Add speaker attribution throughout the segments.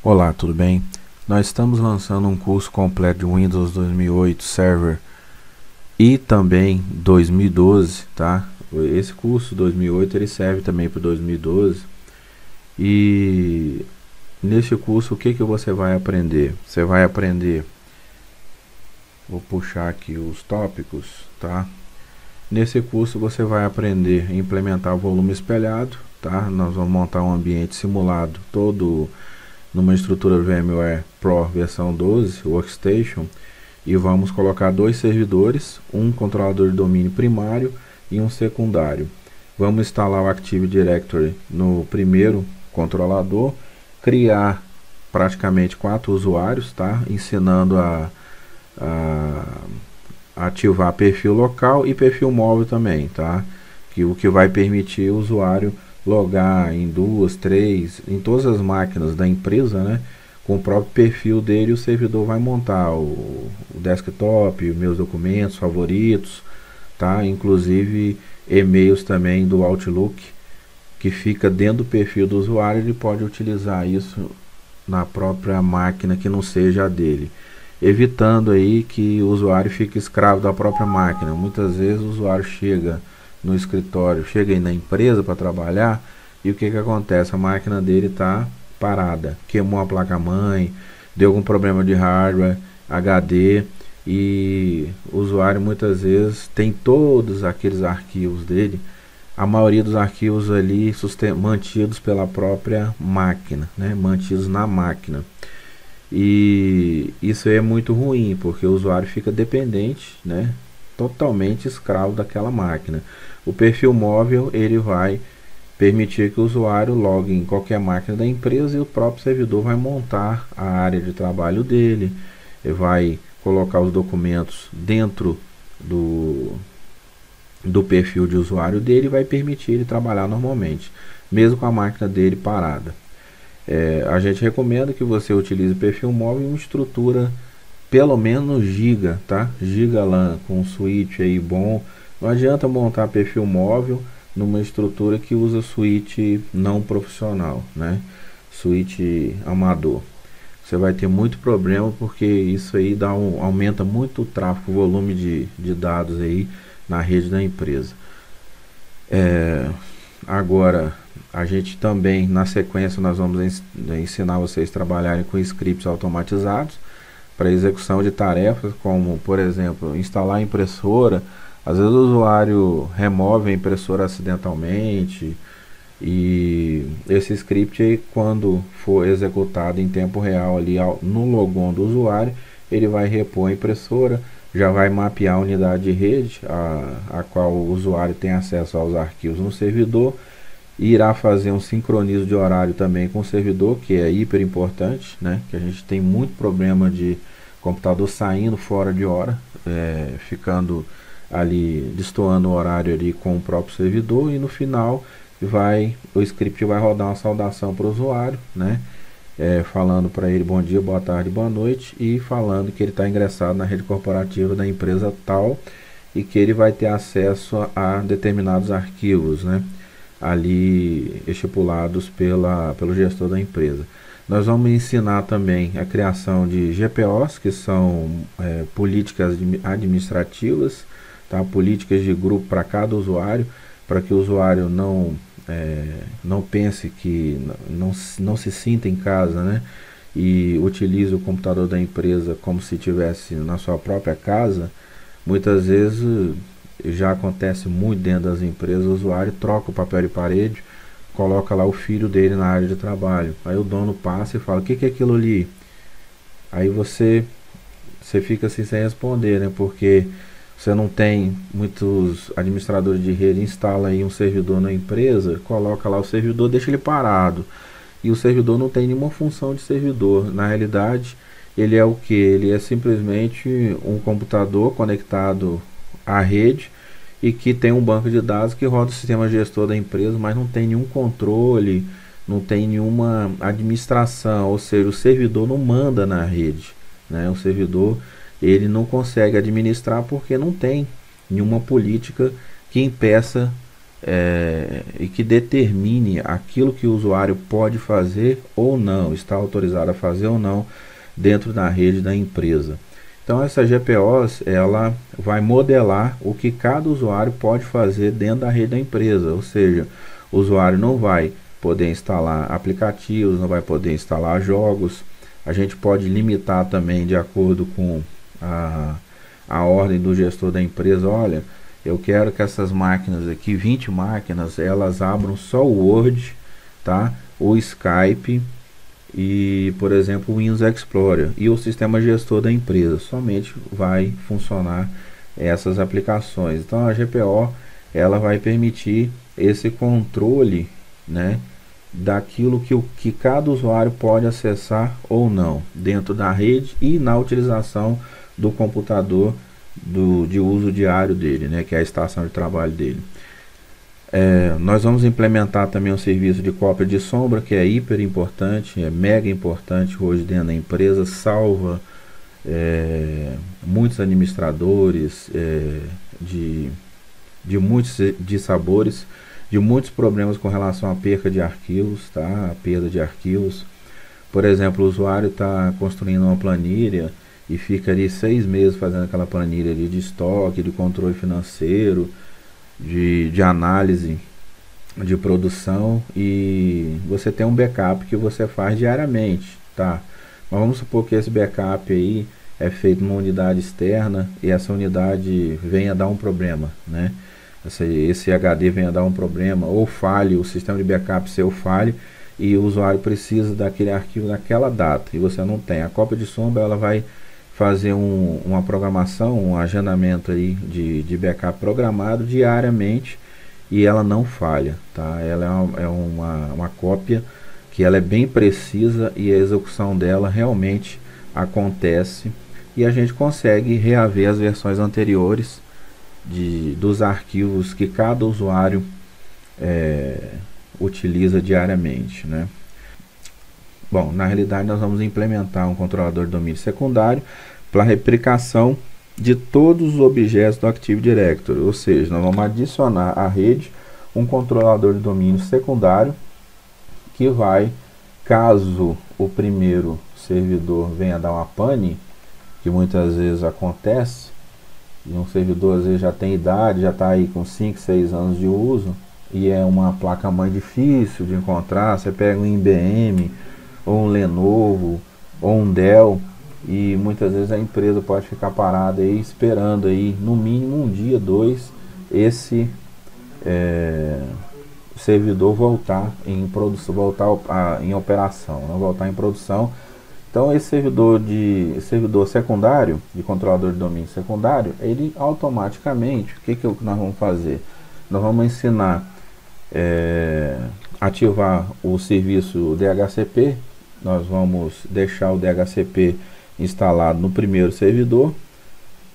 Speaker 1: Olá, tudo bem? Nós estamos lançando um curso completo de Windows 2008 Server e também 2012, tá? Esse curso 2008 ele serve também para 2012 e neste curso o que que você vai aprender? Você vai aprender, vou puxar aqui os tópicos, tá? Nesse curso você vai aprender a implementar o volume espelhado, tá? Nós vamos montar um ambiente simulado todo numa estrutura VMware Pro versão 12 Workstation e vamos colocar dois servidores, um controlador de domínio primário e um secundário. Vamos instalar o Active Directory no primeiro controlador, criar praticamente 4 usuários, tá? Ensinando a ativar perfil local e perfil móvel também, tá? O que vai permitir o usuário logar em 2, 3, em todas as máquinas da empresa, né? Com o próprio perfil dele, o servidor vai montar o desktop, meus documentos favoritos, tá? Inclusive e-mails também do Outlook, que fica dentro do perfil do usuário, ele pode utilizar isso na própria máquina que não seja a dele, evitando aí que o usuário fique escravo da própria máquina. Muitas vezes o usuário chega no escritório, chega aí na empresa para trabalhar e o que que acontece? A máquina dele está parada, queimou a placa-mãe, deu algum problema de hardware, HD, e o usuário muitas vezes tem todos aqueles arquivos dele, a maioria dos arquivos ali mantidos pela própria máquina, né? Mantidos na máquina. E isso é muito ruim, porque o usuário fica dependente, né? Totalmente escravo daquela máquina. O perfil móvel ele vai permitir que o usuário logue em qualquer máquina da empresa e o próprio servidor vai montar a área de trabalho dele, ele vai colocar os documentos dentro do perfil de usuário dele e vai permitir ele trabalhar normalmente, mesmo com a máquina dele parada. A gente recomenda que você utilize o perfil móvel em uma estrutura pelo menos giga, tá? Giga LAN com um switch aí bom. Não adianta montar perfil móvel numa estrutura que usa switch não profissional, né? Switch amador. Você vai ter muito problema porque isso aí aumenta muito o tráfego, o volume de dados aí na rede da empresa. Agora, a gente também, na sequência, nós vamos ensinar vocês a trabalharem com scripts automatizados para execução de tarefas, como, por exemplo, instalar a impressora. Às vezes o usuário remove a impressora acidentalmente e esse script, aí, quando for executado em tempo real ali no logon do usuário, ele vai repor a impressora, já vai mapear a unidade de rede a qual o usuário tem acesso aos arquivos no servidor, e irá fazer um sincronismo de horário também com o servidor, que é hiper importante, né? Que a gente tem muito problema de computador saindo fora de hora, ficando ali, destoando o horário ali com o próprio servidor, e no final o script vai rodar uma saudação para o usuário, né? Falando para ele bom dia, boa tarde, boa noite, e falando que ele está ingressado na rede corporativa da empresa tal e que ele vai ter acesso a determinados arquivos, né? Ali estipulados pelo gestor da empresa. Nós vamos ensinar também a criação de GPOs, que são políticas administrativas, tá? Políticas de grupo para cada usuário, para que o usuário não pense que não se sinta em casa, né? E utilize o computador da empresa como se estivesse na sua própria casa. Muitas vezes já acontece muito dentro das empresas, o usuário troca o papel de parede, coloca lá o filho dele na área de trabalho, aí o dono passa e fala, o que que é aquilo ali? Aí você fica assim sem responder, né? Porque você não tem muitos administradores de rede, instala aí um servidor na empresa, coloca lá o servidor, deixa ele parado, e o servidor não tem nenhuma função de servidor. Na realidade, ele é o que? Ele é simplesmente um computador conectado à rede e que tem um banco de dados que roda o sistema gestor da empresa, mas não tem nenhum controle, não tem nenhuma administração, ou seja, o servidor não manda na rede, né? O servidor ele não consegue administrar porque não tem nenhuma política que impeça e que determine aquilo que o usuário pode fazer ou não, está autorizado a fazer ou não dentro da rede da empresa. Então essa GPOs, ela vai modelar o que cada usuário pode fazer dentro da rede da empresa, ou seja, o usuário não vai poder instalar aplicativos, não vai poder instalar jogos. A gente pode limitar também de acordo com a ordem do gestor da empresa. Olha, eu quero que essas máquinas aqui, 20 máquinas, elas abram só o Word, tá? O Skype e, por exemplo, o Windows Explorer, e o sistema gestor da empresa somente vai funcionar essas aplicações. Então a GPO, ela vai permitir esse controle, né, daquilo que cada usuário pode acessar ou não dentro da rede e na utilização do computador de uso diário dele, né, que é a estação de trabalho dele. Nós vamos implementar também um serviço de cópia de sombra, que é hiper importante, é mega importante hoje dentro da empresa, salva muitos administradores de muitos dissabores, de muitos problemas com relação à perca de arquivos, tá? A perda de arquivos. Por exemplo, o usuário está construindo uma planilha e fica ali 6 meses fazendo aquela planilha ali de estoque, de controle financeiro, de análise de produção, e você tem um backup que você faz diariamente, tá? Mas vamos supor que esse backup aí é feito numa unidade externa e essa unidade venha a dar um problema, né? Esse HD venha a dar um problema, ou falhe, o sistema de backup seu falhe e o usuário precisa daquele arquivo naquela data e você não tem. A cópia de sombra, ela vai fazer uma programação, um agendamento aí de backup programado diariamente e ela não falha, tá? Ela é uma cópia que ela é bem precisa e a execução dela realmente acontece e a gente consegue reaver as versões anteriores dos arquivos que cada usuário utiliza diariamente, né? Bom, na realidade nós vamos implementar um controlador de domínio secundário para replicação de todos os objetos do Active Directory, ou seja, nós vamos adicionar à rede um controlador de domínio secundário que vai, caso o primeiro servidor venha dar uma pane, que muitas vezes acontece, e um servidor às vezes já tem idade, já está aí com 5, 6 anos de uso, e é uma placa-mãe difícil de encontrar, você pega um IBM, ou um Lenovo, ou um Dell, e muitas vezes a empresa pode ficar parada aí esperando aí no mínimo um dia, 2, esse servidor voltar em produção, em operação, não voltar em produção. Então esse servidor secundário, de controlador de domínio secundário, ele automaticamente, o que nós vamos fazer? Nós vamos ensinar ativar o serviço DHCP. Nós vamos deixar o DHCP instalado no primeiro servidor,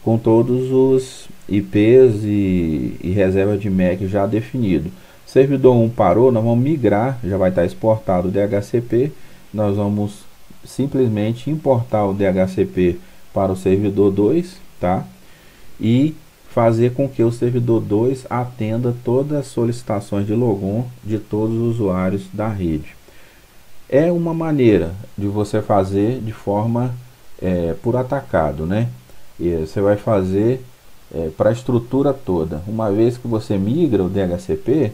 Speaker 1: com todos os IPs e reserva de MAC já definido. Servidor 1 parou, nós vamos migrar, já vai estar exportado o DHCP, nós vamos simplesmente importar o DHCP para o servidor 2, tá? E fazer com que o servidor 2 atenda todas as solicitações de logon de todos os usuários da rede. É uma maneira de você fazer de forma por atacado, né? E você vai fazer para a estrutura toda. Uma vez que você migra o DHCP,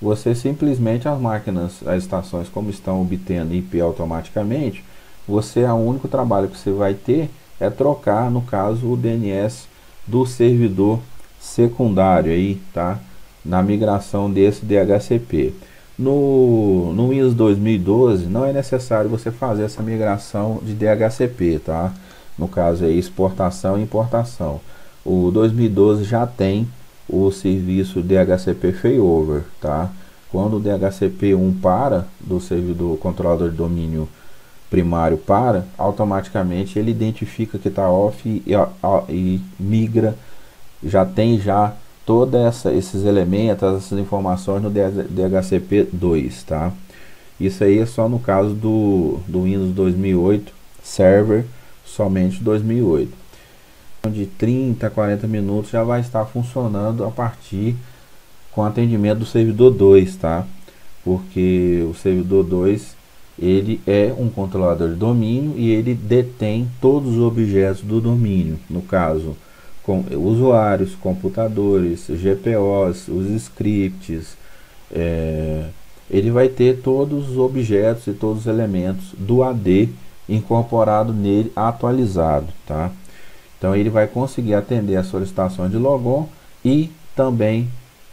Speaker 1: você simplesmente, as máquinas, as estações como estão obtendo IP automaticamente, o único trabalho que você vai ter é trocar, no caso, o DNS do servidor secundário aí, tá? Na migração desse DHCP. No Windows 2012 não é necessário você fazer essa migração de DHCP, tá? No caso aí, exportação e importação. O 2012 já tem o serviço DHCP failover, tá? Quando o DHCP 1 para, do servidor controlador de domínio primário para, automaticamente ele identifica que está off e migra, já tem todos esses elementos, essas informações no DHCP 2, tá? Isso aí é só no caso do Windows 2008 Server, somente 2008. De 30 a 40 minutos já vai estar funcionando a partir com atendimento do servidor 2, tá? Porque o servidor 2 ele é um controlador de domínio e ele detém todos os objetos do domínio, no caso, com usuários, computadores, GPOs, os scripts, ele vai ter todos os objetos e todos os elementos do AD incorporado nele, atualizado, tá? Então ele vai conseguir atender as solicitações de logon e também,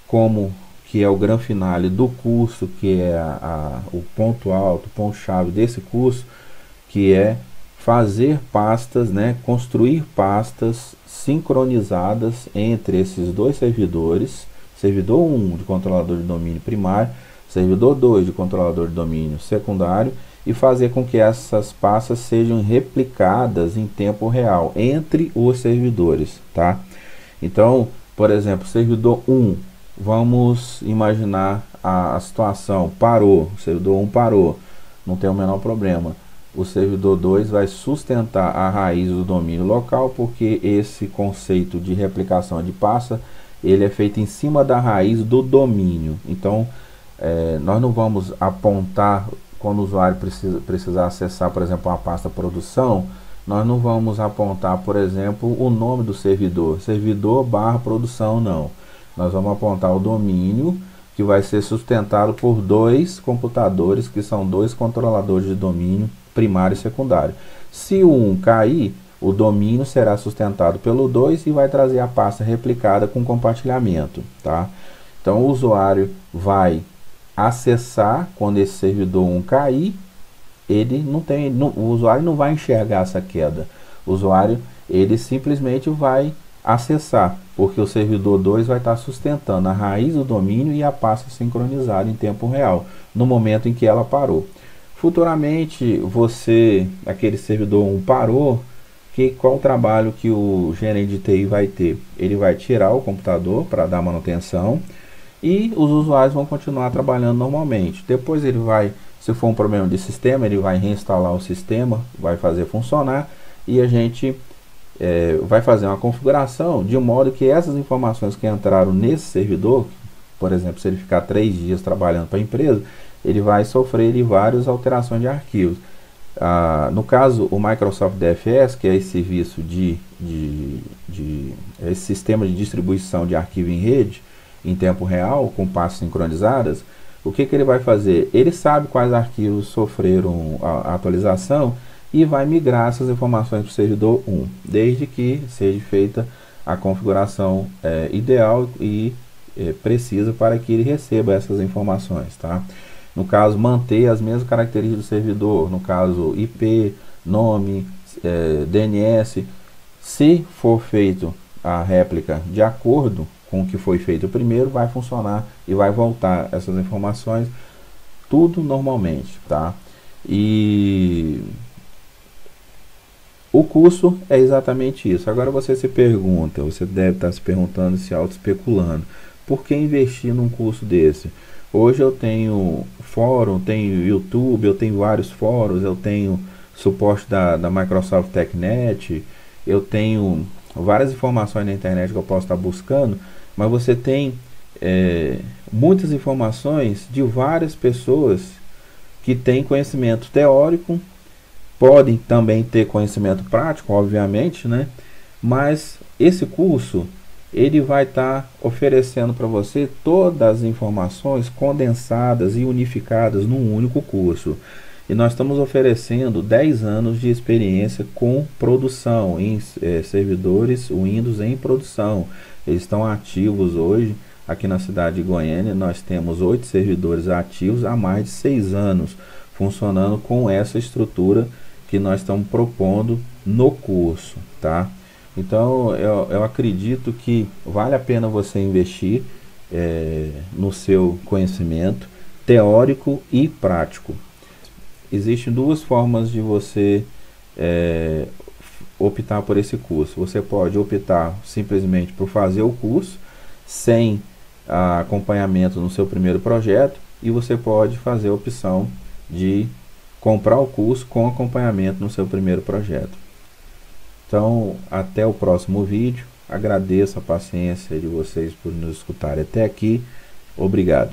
Speaker 1: como que é o grande finale do curso, que é o ponto alto, o ponto-chave desse curso, que é fazer pastas, né, construir pastas sincronizadas entre esses dois servidores, servidor 1 de controlador de domínio primário, servidor 2 de controlador de domínio secundário, e fazer com que essas pastas sejam replicadas em tempo real entre os servidores, tá? Então, por exemplo, servidor 1, vamos imaginar a situação, parou, o servidor 1 parou, não tem o menor problema. O servidor 2 vai sustentar a raiz do domínio local, porque esse conceito de replicação de pasta, ele é feito em cima da raiz do domínio. Então, nós não vamos apontar, quando o usuário precisar acessar, por exemplo, uma pasta produção, nós não vamos apontar, por exemplo, o nome do servidor, servidor/produção, não. Nós vamos apontar o domínio, que vai ser sustentado por dois computadores, que são dois controladores de domínio primário e secundário. Se um cair, o domínio será sustentado pelo 2 e vai trazer a pasta replicada com compartilhamento, tá? Então o usuário vai acessar quando esse servidor 1 cair, o usuário não vai enxergar essa queda. O usuário, ele simplesmente vai acessar, porque o servidor 2 vai estar sustentando a raiz do domínio e a pasta sincronizada em tempo real, no momento em que ela parou. Futuramente, aquele servidor 1 parou, qual o trabalho que o gerente de TI vai ter? Ele vai tirar o computador para dar manutenção e os usuários vão continuar trabalhando normalmente. Depois ele vai, se for um problema de sistema, ele vai reinstalar o sistema, vai fazer funcionar e a gente vai fazer uma configuração de modo que essas informações que entraram nesse servidor, por exemplo, se ele ficar 3 dias trabalhando para a empresa, ele vai sofrer várias alterações de arquivos. No caso, o Microsoft DFS, que é esse serviço esse sistema de distribuição de arquivo em rede, em tempo real, com pastas sincronizadas, o que ele vai fazer? Ele sabe quais arquivos sofreram a atualização e vai migrar essas informações para o servidor 1, desde que seja feita a configuração ideal e precisa para que ele receba essas informações, tá? No caso, manter as mesmas características do servidor, no caso IP, nome, DNS. Se for feito a réplica de acordo com o que foi feito primeiro, vai funcionar e vai voltar essas informações tudo normalmente, tá? E o curso é exatamente isso. Agora você se pergunta, você deve estar se perguntando, se auto-especulando, por que investir num curso desse? Hoje eu tenho fórum, tenho YouTube, eu tenho vários fóruns, eu tenho suporte da Microsoft TechNet, eu tenho várias informações na internet que eu posso estar buscando, mas você tem muitas informações de várias pessoas que têm conhecimento teórico, podem também ter conhecimento prático, obviamente, né? Mas esse curso, ele vai estar oferecendo para você todas as informações condensadas e unificadas num único curso. E nós estamos oferecendo 10 anos de experiência com produção em servidores Windows em produção. Eles estão ativos hoje aqui na cidade de Goiânia. Nós temos 8 servidores ativos há mais de 6 anos, funcionando com essa estrutura que nós estamos propondo no curso, tá? Então eu acredito que vale a pena você investir no seu conhecimento teórico e prático. Existem duas formas de você optar por esse curso. Você pode optar simplesmente por fazer o curso sem acompanhamento no seu primeiro projeto, e você pode fazer a opção de comprar o curso com acompanhamento no seu primeiro projeto. Então, até o próximo vídeo. Agradeço a paciência de vocês por nos escutarem até aqui Obrigado.